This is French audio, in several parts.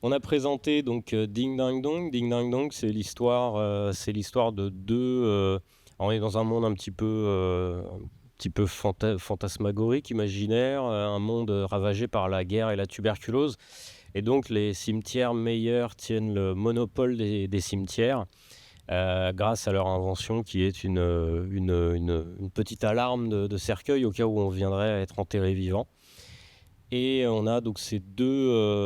On a présenté donc Ding Dang Dong. Ding Dang Dong, c'est l'histoire de deux. On est dans un monde un petit peu fantasmagorique, imaginaire, un monde ravagé par la guerre et la tuberculose. Et donc les cimetières meilleurs tiennent le monopole des cimetières. Grâce à leur invention qui est une petite alarme de cercueil au cas où on viendrait être enterré vivant. Et on a donc ces deux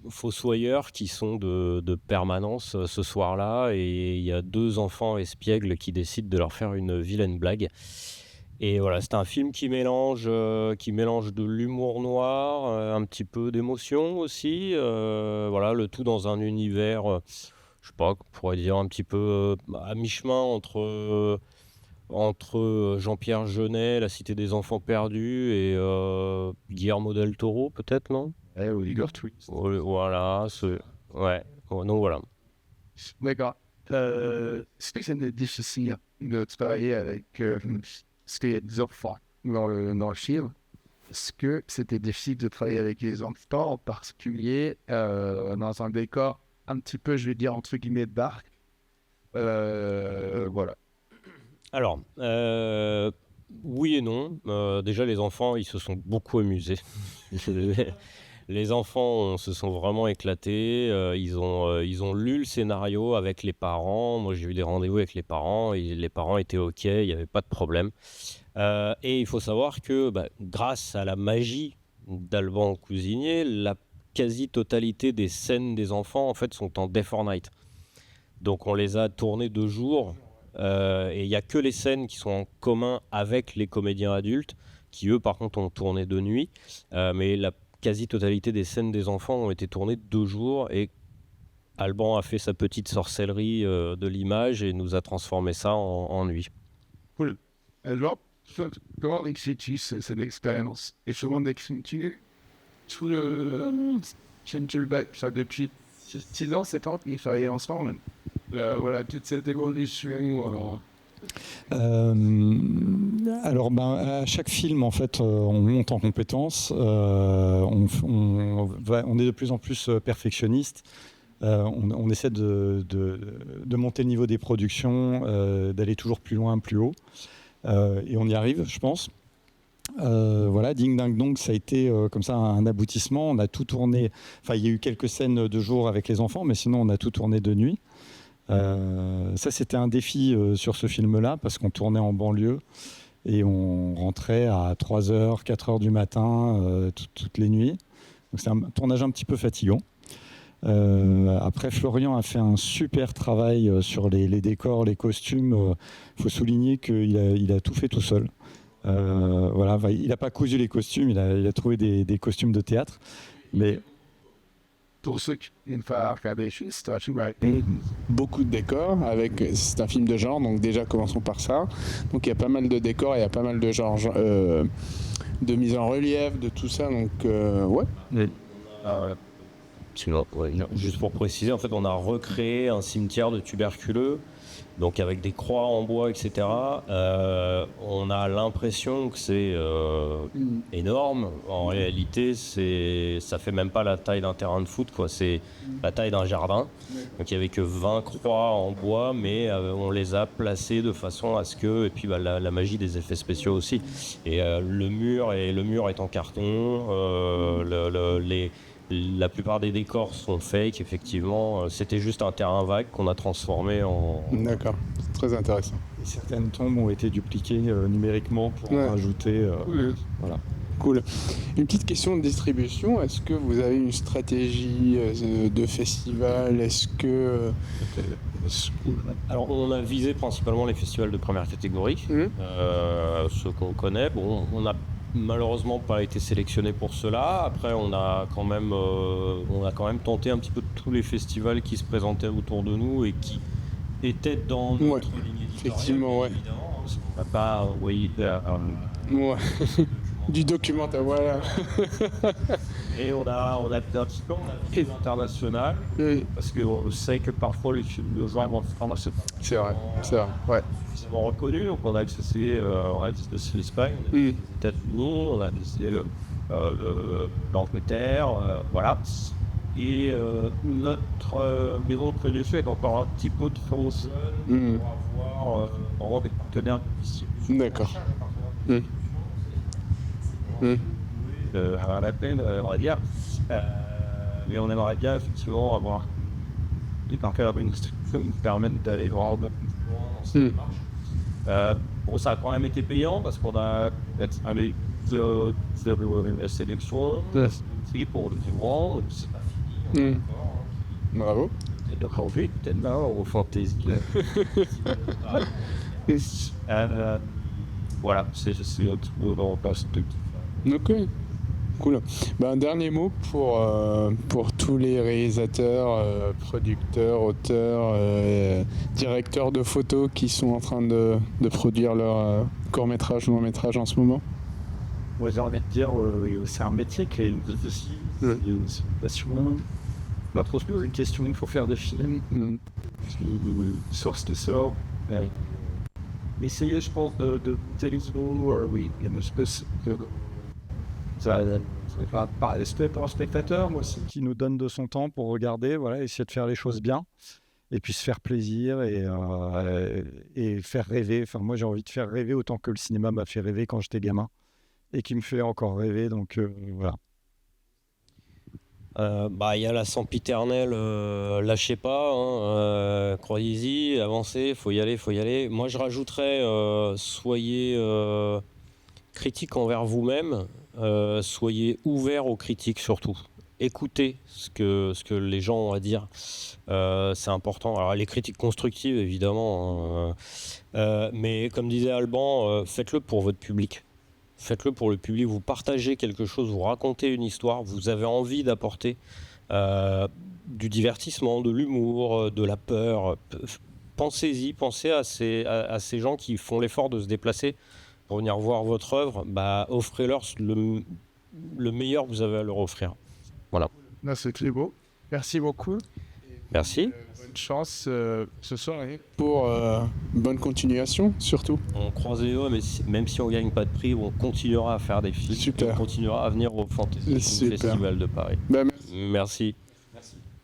fossoyeurs qui sont de permanence ce soir-là, et il y a deux enfants espiègles qui décident de leur faire une vilaine blague. Et voilà, c'est un film qui mélange de l'humour noir, un petit peu d'émotion aussi, voilà, le tout dans un univers, je sais pas, on pourrait dire un petit peu à mi-chemin entre Jean-Pierre Jeunet, La Cité des Enfants Perdus, et Guillermo del Toro, peut-être, non? Oliver Twist. Voilà, ouais, donc voilà. D'accord. Est-ce que c'est difficile de travailler avec des enfants dans le film? Est-ce que c'était difficile de travailler avec les enfants, en particulier dans un décor un petit peu, je vais dire, entre guillemets, dark? Voilà. Alors, oui et non. Déjà, les enfants, ils se sont beaucoup amusés. Les enfants se sont vraiment éclatés. Ils ont lu le scénario avec les parents. Moi, j'ai eu des rendez-vous avec les parents. Et les parents étaient OK, il n'y avait pas de problème. Et il faut savoir que grâce à la magie d'Alban Cousinier, la quasi-totalité des scènes des enfants, en fait, sont en Day for Night. Donc, on les a tournées 2 jours. Et il n'y a que les scènes qui sont en commun avec les comédiens adultes, qui eux par contre ont tourné de nuit, mais la quasi-totalité des scènes des enfants ont été tournées 2 jours, et Alban a fait sa petite sorcellerie de l'image et nous a transformé ça en nuit. Cool. Alors, comment expliques-tu cette expérience? Et comment expliques-tu tout le Gentleback, ça depuis 6 ans, 7 ans qu'ils travaillaient ensemble? Voilà, toute cette évolution. Alors, à chaque film, en fait, on monte en compétences, on est de plus en plus perfectionniste. On essaie de monter le niveau des productions, d'aller toujours plus loin, plus haut. Et on y arrive, je pense. Voilà, Ding Dang Dong, ça a été comme ça un aboutissement. On a tout tourné. Enfin, il y a eu quelques scènes de jour avec les enfants, mais sinon, on a tout tourné de nuit. Ça, c'était un défi sur ce film-là, parce qu'on tournait en banlieue et on rentrait à 3h, 4h du matin toutes les nuits. Donc, c'est un tournage un petit peu fatigant. Après, Florian a fait un super travail sur les décors, les costumes. Faut souligner qu'il a tout fait tout seul. Voilà, il n'a pas cousu les costumes, il a trouvé des costumes de théâtre. Mais pour ceux qui n'aiment pas regarder, beaucoup de décors, c'est un film de genre, donc déjà commençons par ça. Donc il y a pas mal de décors, il y a pas mal de genre de mise en relief, de tout ça, donc ouais. Juste pour préciser, en fait, on a recréé un cimetière de tuberculeux, donc avec des croix en bois, etc. On a l'impression que c'est énorme. En réalité, ça fait même pas la taille d'un terrain de foot, quoi. C'est la taille d'un jardin. Donc il y avait que 20 croix en bois, mais on les a placées de façon à ce que, et puis la magie des effets spéciaux aussi. Et le mur est en carton. La plupart des décors sont fake, effectivement. C'était juste un terrain vague qu'on a transformé en... D'accord, c'est très intéressant. Et certaines tombes ont été dupliquées numériquement pour rajouter... Voilà. Cool. Une petite question de distribution. Est-ce que vous avez une stratégie de festival? Est-ce que... Alors, on a visé principalement les festivals de première catégorie, ceux qu'on connaît. Bon, on a malheureusement pas été sélectionné pour cela. Après, on a quand même tenté un petit peu tous les festivals qui se présentaient autour de nous et qui étaient dans notre ligne éditoriale. Effectivement, ouais. Évidemment, parce qu'on n'a pas du documentaire, voilà. Et on a un petit peu international, parce qu'on sait que parfois les films de genre international. C'est vrai, ouais. Ils sont reconnus, donc on a essayé l'Espagne, on a essayé les États-Unis, on a essayé l'Angleterre, voilà. Et notre maison de production est encore un petit peu de France pour avoir des partenaires ici. D'accord. À la peine, on va dire. Mais on aimerait bien effectivement avoir des partenaires une structure qui nous permettent d'aller voir un peu plus loin dans cette démarche. Bon, ça a quand même été payant parce qu'on a avec la sélection pour le grand, c'est pas fini. Bravo. Et donc en fait, peut-être là, au fantasy. Voilà, c'est un petit peu dans perspective. Ok. Cool. Un dernier mot pour tous les réalisateurs, producteurs, auteurs, directeurs de photos qui sont en train de produire leur court-métrage ou long-métrage en ce moment. Moi, j'ai envie de dire, c'est un métier qui est difficile. C'est une passion. Pas trop une question, il faut faire des films. Source de sort. Essayer, je pense, de télévision, oui, il y a une espèce de. Ça va pas respect pour un spectateur, moi aussi. Qui nous donne de son temps pour regarder, voilà, essayer de faire les choses bien, et puis se faire plaisir et faire rêver. Enfin, moi, j'ai envie de faire rêver autant que le cinéma m'a fait rêver quand j'étais gamin et qui me fait encore rêver. Donc voilà. Il y a la sempiternelle, lâchez pas, hein, croyez-y, avancez, faut y aller. Moi, je rajouterais, soyez critique envers vous-même, soyez ouvert aux critiques surtout. Écoutez ce que les gens ont à dire, c'est important. Alors les critiques constructives évidemment, mais comme disait Alban, faites-le pour votre public. Faites-le pour le public, vous partagez quelque chose, vous racontez une histoire, vous avez envie d'apporter du divertissement, de l'humour, de la peur. Pensez-y, pensez à ces gens qui font l'effort de se déplacer pour venir voir votre œuvre, offrez-leur le meilleur que vous avez à leur offrir. Voilà. Là, c'est très beau. Merci beaucoup. Merci. Bonne chance ce soir. Pour bonne continuation, surtout. On croise les doigts, mais même si on ne gagne pas de prix, on continuera à faire des films. Super. On continuera à venir au Fantasy Super. Festival de Paris. Merci. Merci.